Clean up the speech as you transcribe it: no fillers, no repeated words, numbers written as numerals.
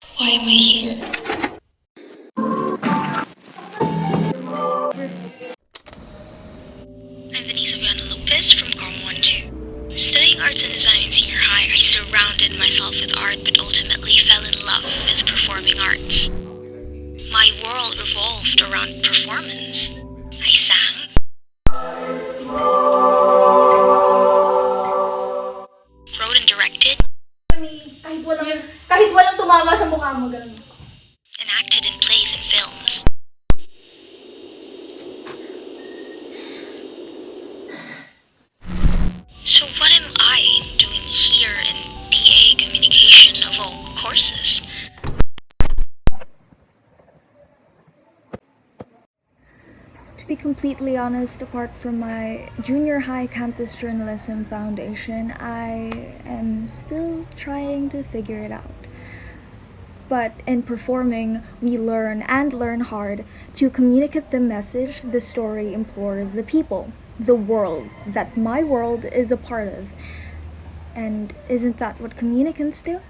Why am I here? I'm Venace Avionna from Comm 1-2. Studying arts and design in senior high, I surrounded myself with art but ultimately fell in love with performing arts. My world revolved around performance. I sang, wrote and directed, Kahit walang tumama sa mukha mo, ganun. and acted in plays and films. So what am I doing here in BA Communication of all courses? To be completely honest, apart from my junior high campus journalism foundation, I am still trying to figure it out. But in performing, we learn and learn hard to communicate the message the story implores the people, the world that my world is a part of. And isn't that what communicants do?